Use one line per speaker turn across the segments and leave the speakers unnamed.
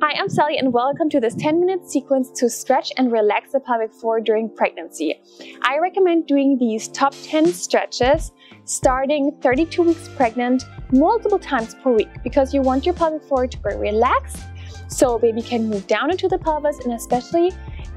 Hi, I'm Sally and welcome to this 10-minute sequence to stretch and relax the pelvic floor during pregnancy. I recommend doing these top 10 stretches starting 32 weeks pregnant multiple times per week because you want your pelvic floor to be relaxed so baby can move down into the pelvis, and especially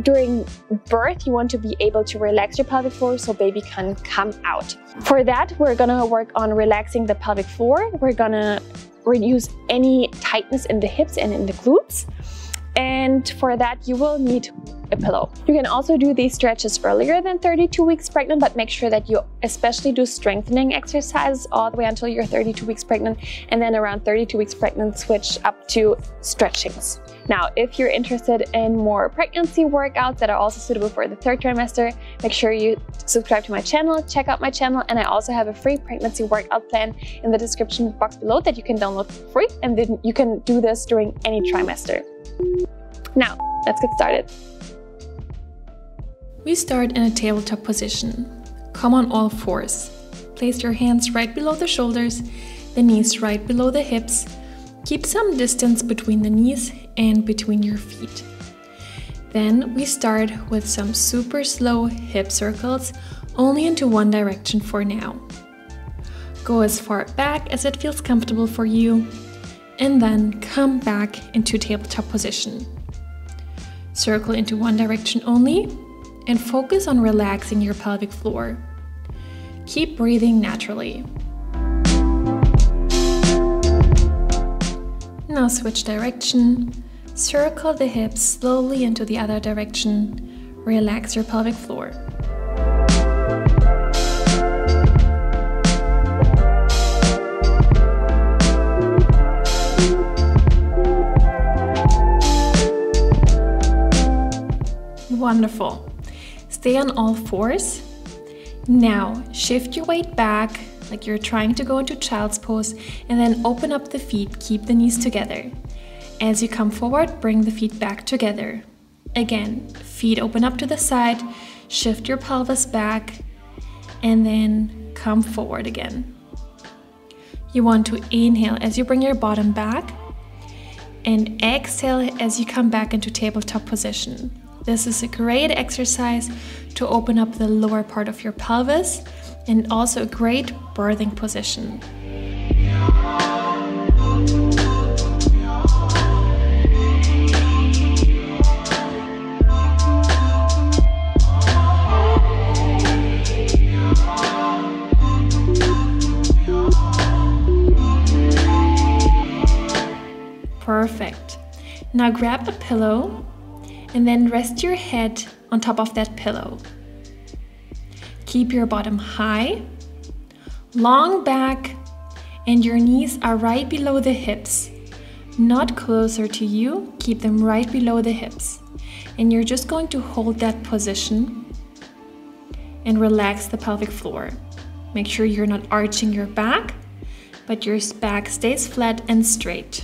during birth you want to be able to relax your pelvic floor so baby can come out. For that, we're gonna work on relaxing the pelvic floor. We're gonna reduce any tightness in the hips and in the glutes, and for that you will need a pillow. You can also do these stretches earlier than 32 weeks pregnant, but make sure that you especially do strengthening exercises all the way until you're 32 weeks pregnant, and then around 32 weeks pregnant switch up to stretchings. Now, if you're interested in more pregnancy workouts that are also suitable for the third trimester, make sure you subscribe to my channel, check out my channel, and I also have a free pregnancy workout plan in the description box below that you can download for free, and then you can do this during any trimester. Now, let's get started.
We start in a tabletop position. Come on all fours. Place your hands right below the shoulders, the knees right below the hips. Keep some distance between the knees and between your feet. Then we start with some super slow hip circles, only into one direction for now. Go as far back as it feels comfortable for you, and then come back into tabletop position. Circle into one direction only, and focus on relaxing your pelvic floor. Keep breathing naturally. Now switch direction, circle the hips slowly into the other direction, relax your pelvic floor. Wonderful. Stay on all fours. Now shift your weight back like you're trying to go into child's pose, and then open up the feet, keep the knees together. As you come forward, bring the feet back together. Again, feet open up to the side, shift your pelvis back, and then come forward again. You want to inhale as you bring your bottom back, and exhale as you come back into tabletop position. This is a great exercise to open up the lower part of your pelvis, and also a great birthing position. Perfect. Now grab a pillow and then rest your head on top of that pillow. Keep your bottom high, long back, and your knees are right below the hips. Not closer to you, keep them right below the hips. And you're just going to hold that position and relax the pelvic floor. Make sure you're not arching your back, but your back stays flat and straight.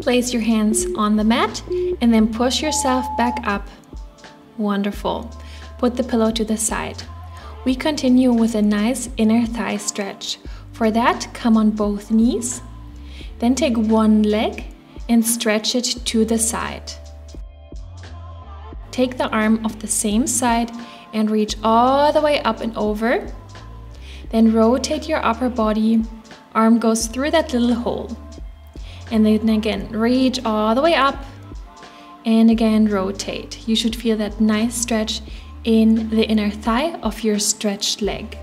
Place your hands on the mat and then push yourself back up. Wonderful. Put the pillow to the side. We continue with a nice inner thigh stretch. For that, come on both knees. Then take one leg and stretch it to the side. Take the arm of the same side and reach all the way up and over. Then rotate your upper body. Arm goes through that little hole. And then again, reach all the way up, and again rotate. You should feel that nice stretch in the inner thigh of your stretched leg.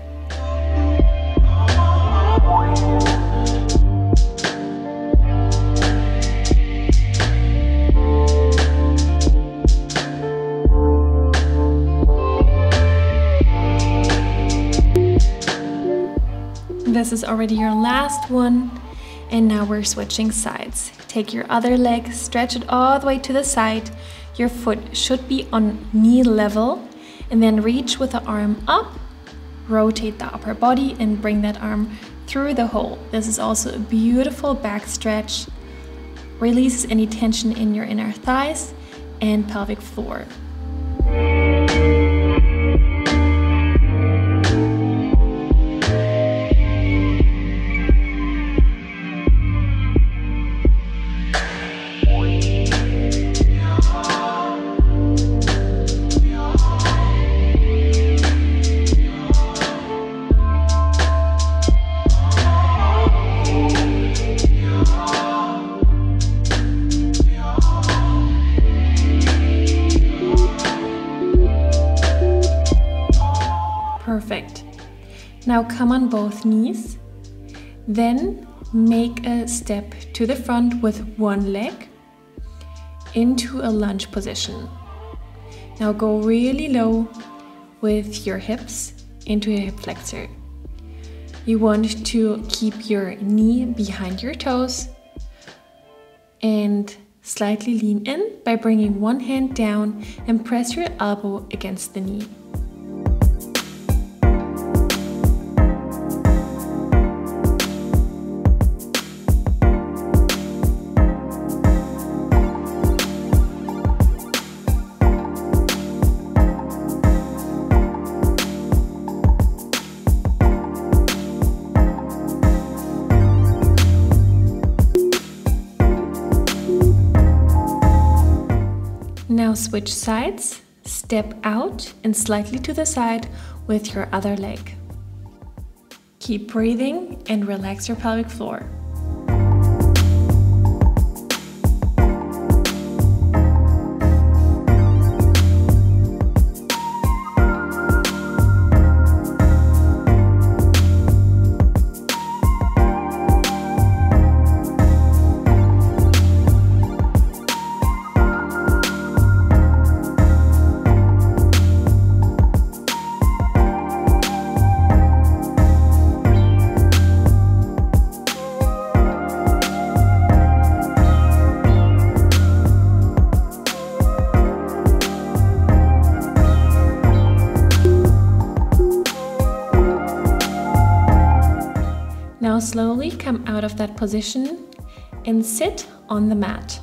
This is already your last one. And now we're switching sides. Take your other leg, stretch it all the way to the side. Your foot should be on knee level, and then reach with the arm up, rotate the upper body and bring that arm through the hole. This is also a beautiful back stretch. Releases any tension in your inner thighs and pelvic floor. Perfect. Now come on both knees. Then make a step to the front with one leg into a lunge position. Now go really low with your hips into a hip flexor. You want to keep your knee behind your toes and slightly lean in by bringing one hand down and press your elbow against the knee. Now switch sides, step out and slightly to the side with your other leg. Keep breathing and relax your pelvic floor. Now slowly come out of that position and sit on the mat.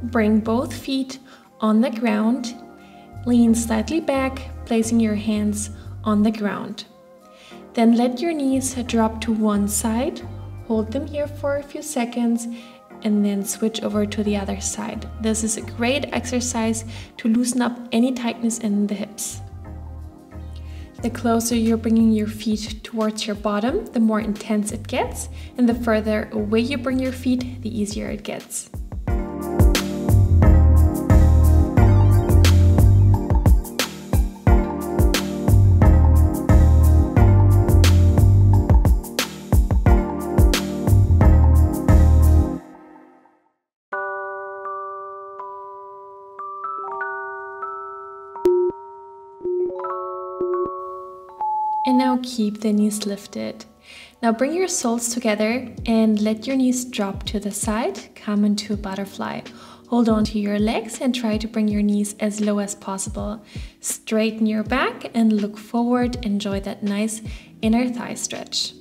Bring both feet on the ground, lean slightly back, placing your hands on the ground. Then let your knees drop to one side, hold them here for a few seconds, and then switch over to the other side. This is a great exercise to loosen up any tightness in the hips. The closer you're bringing your feet towards your bottom, the more intense it gets, and the further away you bring your feet, the easier it gets. And now keep the knees lifted. Now bring your soles together and let your knees drop to the side. Come into a butterfly. Hold on to your legs and try to bring your knees as low as possible. Straighten your back and look forward. Enjoy that nice inner thigh stretch.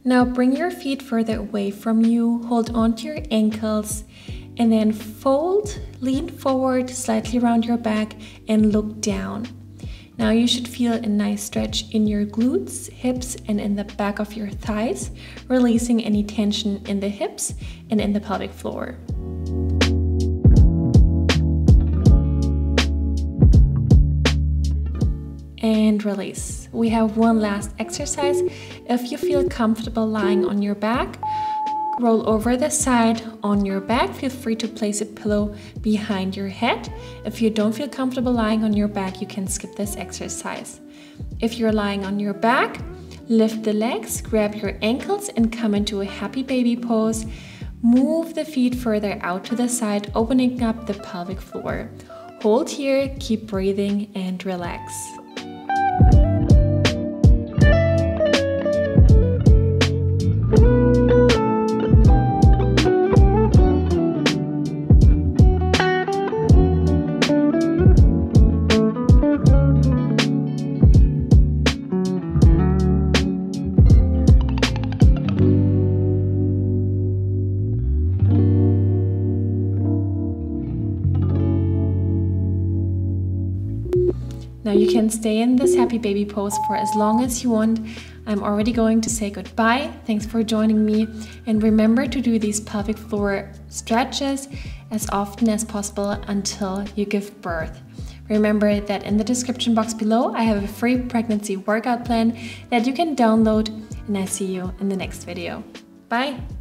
Now bring your feet further away from you. Hold on to your ankles. And then fold, lean forward, slightly around your back and look down. Now you should feel a nice stretch in your glutes, hips, and in the back of your thighs, releasing any tension in the hips and in the pelvic floor. And release. We have one last exercise. If you feel comfortable lying on your back, roll over the side on your back. Feel free to place a pillow behind your head. If you don't feel comfortable lying on your back, you can skip this exercise. If you're lying on your back, lift the legs, grab your ankles and come into a happy baby pose. Move the feet further out to the side, opening up the pelvic floor. Hold here, keep breathing and relax. Now you can stay in this happy baby pose for as long as you want. I'm already going to say goodbye. Thanks for joining me, and remember to do these pelvic floor stretches as often as possible until you give birth. Remember that in the description box below I have a free pregnancy workout plan that you can download, and I see you in the next video. Bye!